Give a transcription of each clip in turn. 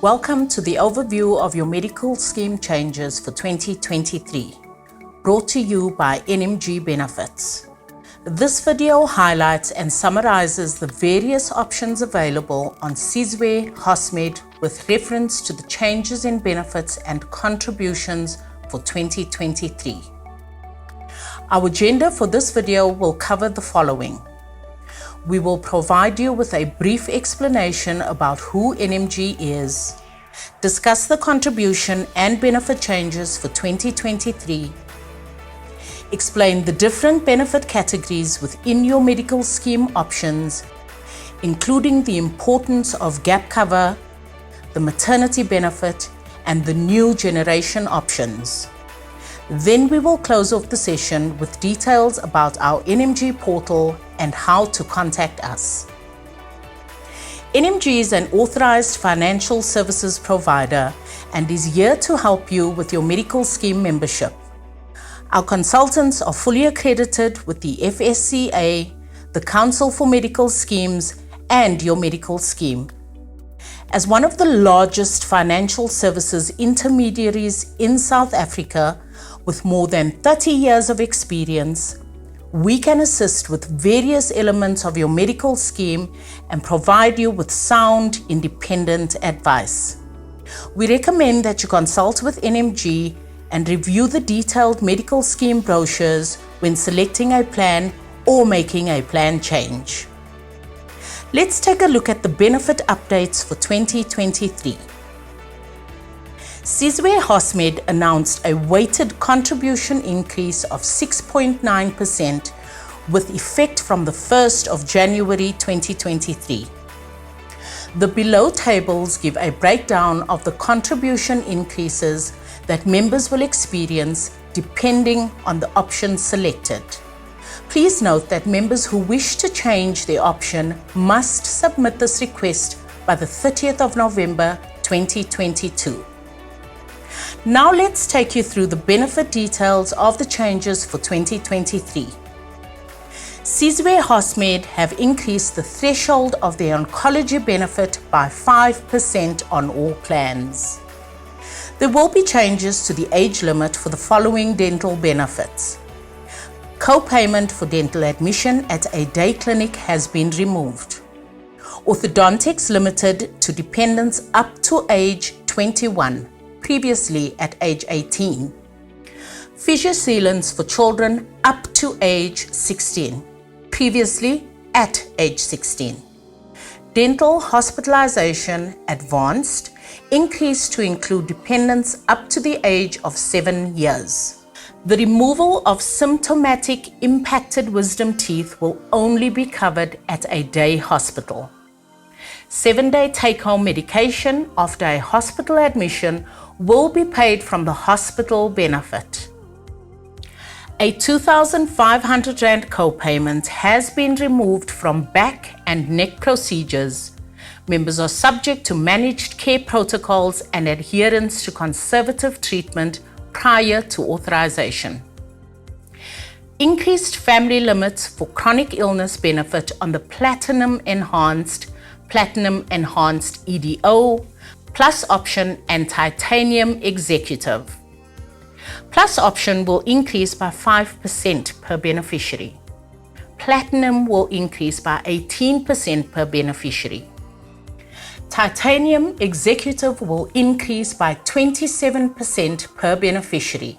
Welcome to the overview of your medical scheme changes for 2023, brought to you by NMG Benefits. This video highlights and summarizes the various options available on Sizwe, Hosmed with reference to the changes in benefits and contributions for 2023. Our agenda for this video will cover the following. We will provide you with a brief explanation about who NMG is, discuss the contribution and benefit changes for 2023, explain the different benefit categories within your medical scheme options, including the importance of gap cover, the maternity benefit, and the new generation options. Then we will close off the session with details about our NMG portal and how to contact us. NMG is an authorized financial services provider and is here to help you with your medical scheme membership. Our consultants are fully accredited with the FSCA, the Council for Medical Schemes, and your medical scheme. As one of the largest financial services intermediaries in South Africa, with more than 30 years of experience, we can assist with various elements of your medical scheme and provide you with sound, independent advice. We recommend that you consult with NMG and review the detailed medical scheme brochures when selecting a plan or making a plan change. Let's take a look at the benefit updates for 2023. Sizwe Hosmed announced a weighted contribution increase of 6.9% with effect from the 1st of January 2023. The below tables give a breakdown of the contribution increases that members will experience depending on the option selected. Please note that members who wish to change their option must submit this request by the 30th of November 2022. Now let's take you through the benefit details of the changes for 2023. Sizwe Hosmed have increased the threshold of their oncology benefit by 5% on all plans. There will be changes to the age limit for the following dental benefits. Co-payment for dental admission at a day clinic has been removed. Orthodontics limited to dependents up to age 21. Previously at age 18. Physiosealants for children up to age 16, previously at age 16. Dental hospitalization advanced, increased to include dependents up to the age of 7 years. The removal of symptomatic impacted wisdom teeth will only be covered at a day hospital. 7-day take-home medication after a hospital admission will be paid from the hospital benefit. A 2,500 Rand co-payment has been removed from back and neck procedures. Members are subject to managed care protocols and adherence to conservative treatment prior to authorization. Increased family limits for chronic illness benefit on the Platinum Enhanced EDO, Plus Option and Titanium Executive. Plus Option will increase by 5% per beneficiary. Platinum will increase by 18% per beneficiary. Titanium Executive will increase by 27% per beneficiary.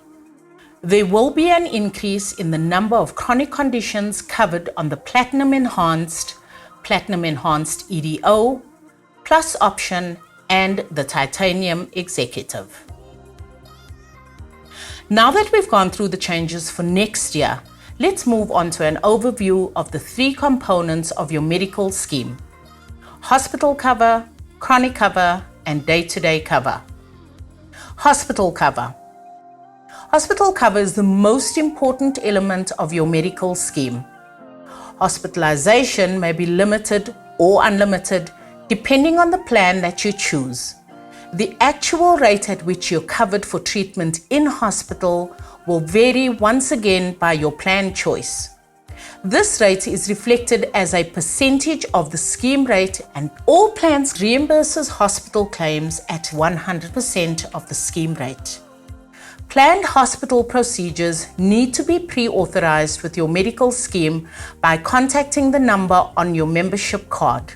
There will be an increase in the number of chronic conditions covered on the Platinum Enhanced EDO, Plus Option, and the Titanium Executive. Now that we've gone through the changes for next year, let's move on to an overview of the three components of your medical scheme: hospital cover, chronic cover, and day-to-day cover. Hospital cover. Hospital cover is the most important element of your medical scheme. Hospitalization may be limited or unlimited depending on the plan that you choose. The actual rate at which you're covered for treatment in hospital will vary once again by your plan choice. This rate is reflected as a percentage of the scheme rate, and all plans reimburses hospital claims at 100% of the scheme rate. Planned hospital procedures need to be pre-authorized with your medical scheme by contacting the number on your membership card.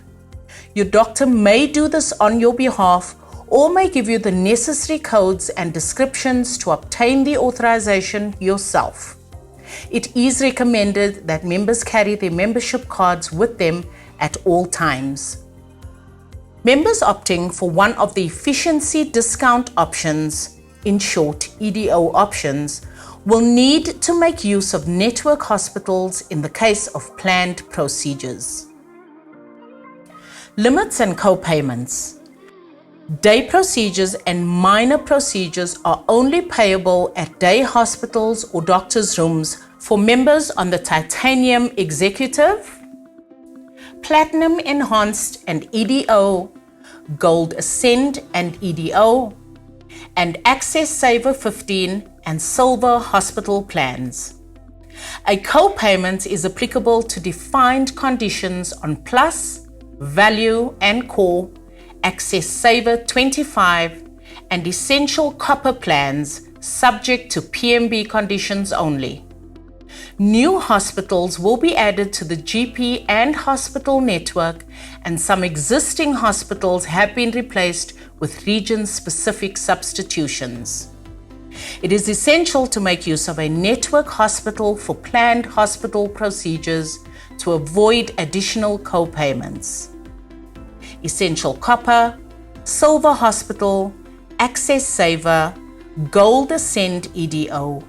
Your doctor may do this on your behalf or may give you the necessary codes and descriptions to obtain the authorization yourself. It is recommended that members carry their membership cards with them at all times. Members opting for one of the efficiency discount options, in short, EDO options, will need to make use of network hospitals in the case of planned procedures. Limits and co-payments. Day procedures and minor procedures are only payable at day hospitals or doctors' rooms for members on the Titanium Executive, Platinum Enhanced and EDO, Gold Ascend and EDO, and Access Saver 15 and Silver Hospital plans. A co-payment is applicable to defined conditions on Plus, Value and Core, Access Saver 25 and Essential Copper plans, subject to PMB conditions only. New hospitals will be added to the GP and hospital network, and some existing hospitals have been replaced with region-specific substitutions. It is essential to make use of a network hospital for planned hospital procedures to avoid additional co-payments. Essential Copper, Silver Hospital, Access Saver, Gold Ascend EDO,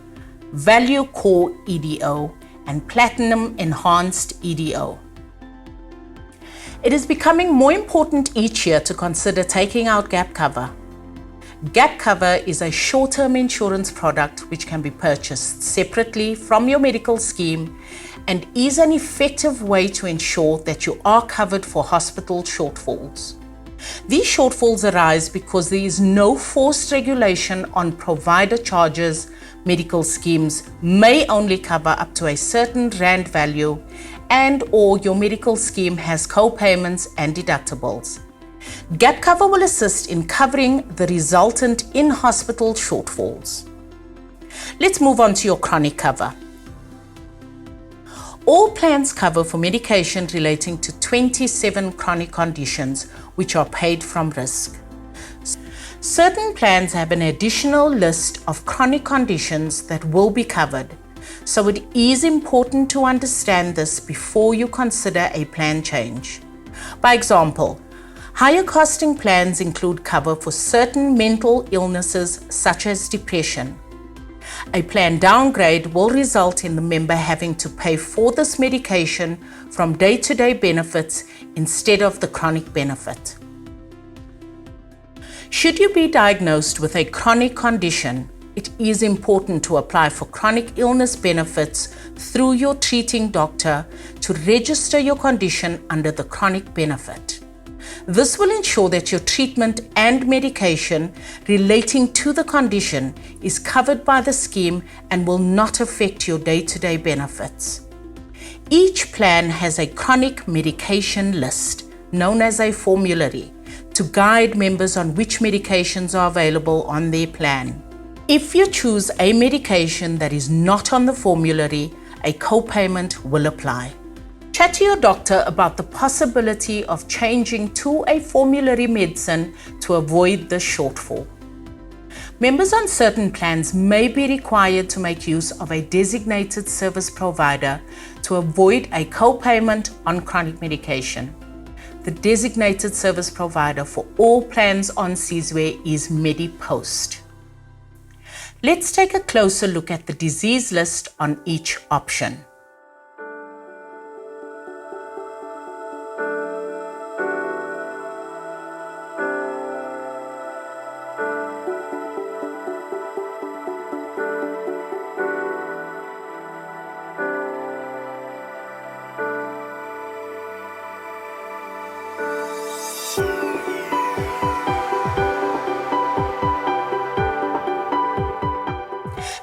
Value Core EDO, and Platinum Enhanced EDO. It is becoming more important each year to consider taking out gap cover. Gap cover is a short-term insurance product which can be purchased separately from your medical scheme and is an effective way to ensure that you are covered for hospital shortfalls. These shortfalls arise because there is no forced regulation on provider charges. Medical schemes may only cover up to a certain rand value, and or your medical scheme has co-payments and deductibles. Gap cover will assist in covering the resultant in-hospital shortfalls. Let's move on to your chronic cover. All plans cover for medication relating to 27 chronic conditions which are paid from risk. Certain plans have an additional list of chronic conditions that will be covered, so it is important to understand this before you consider a plan change. By example, higher costing plans include cover for certain mental illnesses such as depression. A plan downgrade will result in the member having to pay for this medication from day-to-day benefits instead of the chronic benefit. Should you be diagnosed with a chronic condition, it is important to apply for chronic illness benefits through your treating doctor to register your condition under the chronic benefit. This will ensure that your treatment and medication relating to the condition is covered by the scheme and will not affect your day-to-day benefits. Each plan has a chronic medication list, known as a formulary, to guide members on which medications are available on their plan. If you choose a medication that is not on the formulary, a co-payment will apply. Chat to your doctor about the possibility of changing to a formulary medicine to avoid the shortfall. Members on certain plans may be required to make use of a designated service provider to avoid a co-payment on chronic medication. The designated service provider for all plans on Sizwe is MediPost. Let's take a closer look at the disease list on each option.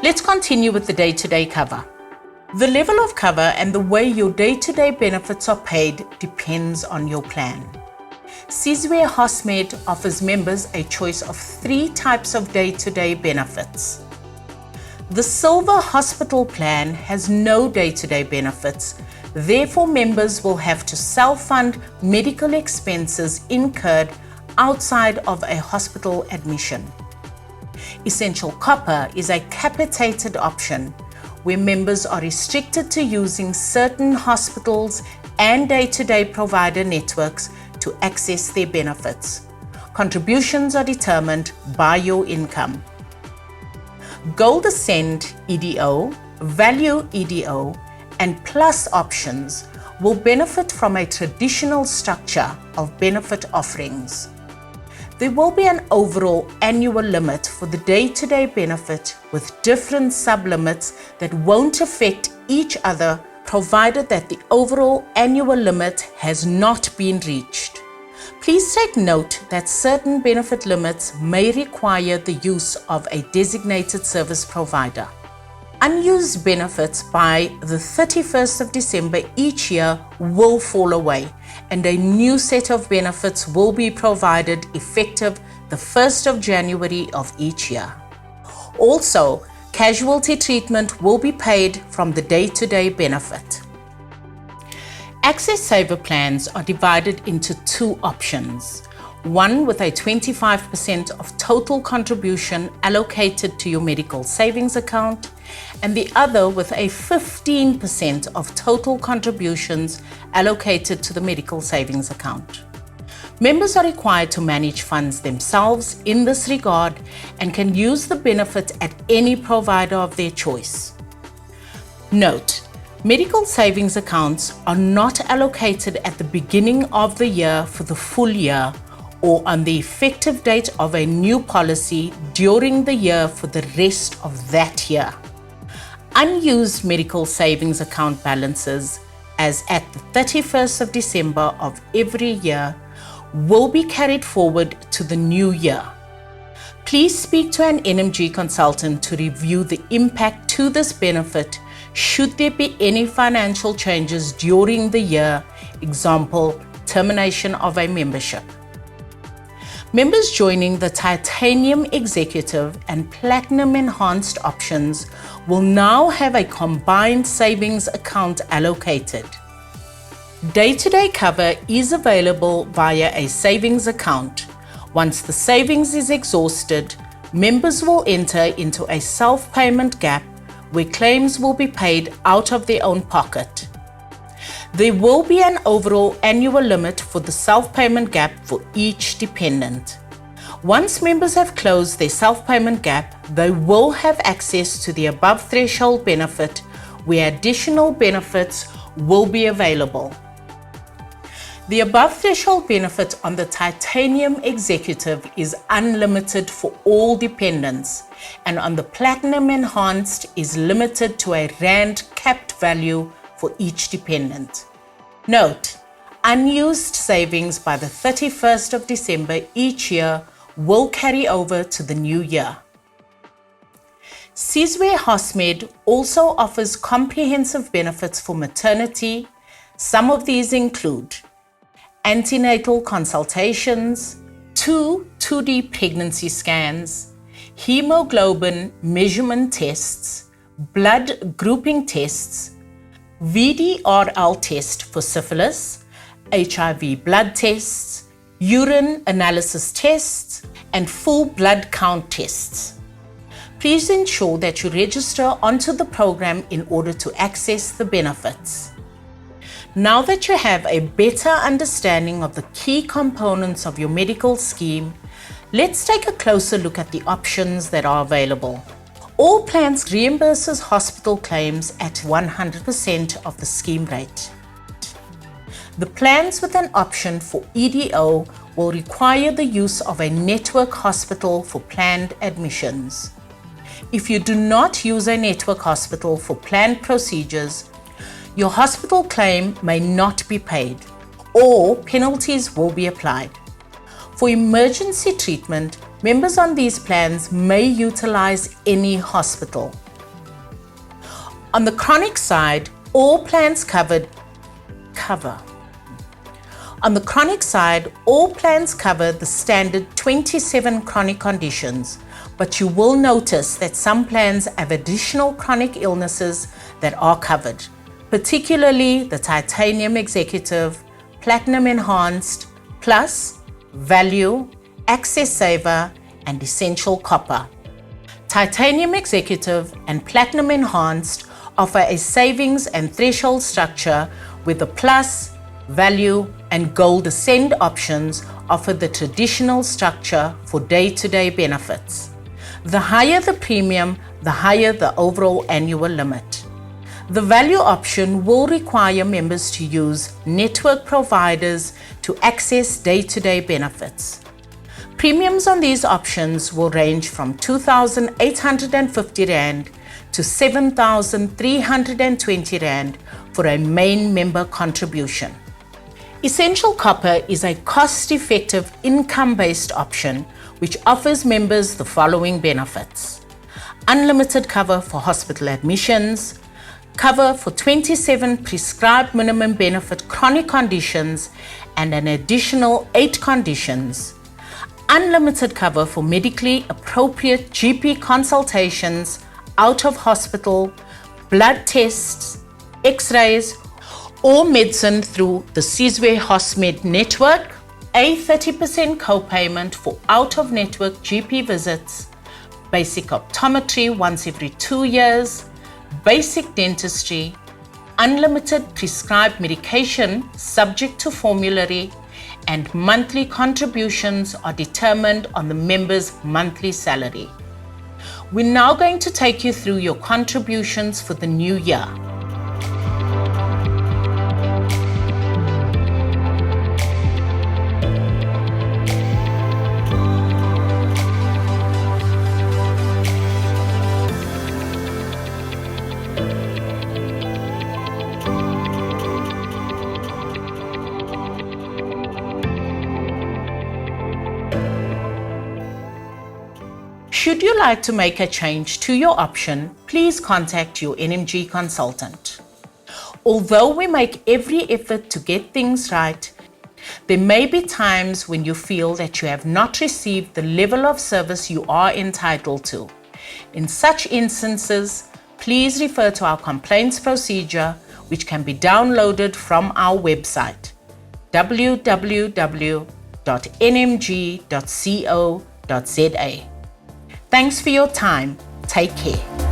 Let's continue with the day-to-day cover. The level of cover and the way your day-to-day benefits are paid depends on your plan. Sizwe Hosmed offers members a choice of 3 types of day-to-day benefits. The Silver Hospital Plan has no day-to-day benefits, therefore members will have to self-fund medical expenses incurred outside of a hospital admission. Essential Copper is a capitated option where members are restricted to using certain hospitals and day-to-day provider networks to access their benefits. Contributions are determined by your income. Gold Ascend EDO, Value EDO, and Plus options will benefit from a traditional structure of benefit offerings. There will be an overall annual limit for the day-to-day benefit with different sub-limits that won't affect each other, provided that the overall annual limit has not been reached. Please take note that certain benefit limits may require the use of a designated service provider. Unused benefits by the 31st of December each year will fall away, and a new set of benefits will be provided effective the 1st of January of each year. Also, casualty treatment will be paid from the day-to-day benefit. Access Saver plans are divided into 2 options. One with a 25% of total contribution allocated to your medical savings account, and the other with a 15% of total contributions allocated to the medical savings account. Members are required to manage funds themselves in this regard and can use the benefit at any provider of their choice. Note: medical savings accounts are not allocated at the beginning of the year for the full year or on the effective date of a new policy during the year for the rest of that year. Unused medical savings account balances as at the 31st of December of every year will be carried forward to the new year. Please speak to an NMG consultant to review the impact to this benefit should there be any financial changes during the year, example, termination of a membership. Members joining the Titanium Executive and Platinum Enhanced options will now have a combined savings account allocated. Day-to-day cover is available via a savings account. Once the savings is exhausted, members will enter into a self-payment gap where claims will be paid out of their own pocket. There will be an overall annual limit for the self-payment gap for each dependent. Once members have closed their self-payment gap, they will have access to the above threshold benefit where additional benefits will be available. The above threshold benefit on the Titanium Executive is unlimited for all dependents, and on the Platinum Enhanced is limited to a Rand capped value for each dependent. Note: unused savings by the 31st of December each year will carry over to the new year. Sizwe Hosmed also offers comprehensive benefits for maternity. Some of these include antenatal consultations, 2D pregnancy scans, hemoglobin measurement tests, blood grouping tests, VDRL test for syphilis, HIV blood tests, urine analysis tests, and full blood count tests. Please ensure that you register onto the program in order to access the benefits. Now that you have a better understanding of the key components of your medical scheme, let's take a closer look at the options that are available. All plans reimburses hospital claims at 100% of the scheme rate. The plans with an option for EDO will require the use of a network hospital for planned admissions. If you do not use a network hospital for planned procedures, your hospital claim may not be paid, or penalties will be applied. For emergency treatment, members on these plans may utilize any hospital. On the chronic side, all plans cover. On the chronic side, all plans cover the standard 27 chronic conditions, but you will notice that some plans have additional chronic illnesses that are covered, particularly the Titanium Executive, Platinum Enhanced, Plus, Value, Access Saver, and Essential Copper. Titanium Executive and Platinum Enhanced offer a savings and threshold structure, with the Plus, Value, and Gold Ascend options offer the traditional structure for day-to-day benefits. The higher the premium, the higher the overall annual limit. The Value option will require members to use network providers to access day-to-day benefits. Premiums on these options will range from 2,850 Rand to 7,320 Rand for a main member contribution. Essential Copper is a cost-effective income-based option which offers members the following benefits: unlimited cover for hospital admissions, cover for 27 prescribed minimum benefit chronic conditions and an additional 8 conditions, unlimited cover for medically appropriate GP consultations, out of hospital, blood tests, x-rays, or medicine through the Sizwe Hosmed network, a 30% co-payment for out-of-network GP visits, basic optometry once every 2 years, basic dentistry, unlimited prescribed medication subject to formulary, and monthly contributions are determined on the member's monthly salary. We're now going to take you through your contributions for the new year. Should you like to make a change to your option, please contact your NMG consultant. Although we make every effort to get things right, there may be times when you feel that you have not received the level of service you are entitled to. In such instances, please refer to our complaints procedure, which can be downloaded from our website, www.nmg.co.za. Thanks for your time. Take care.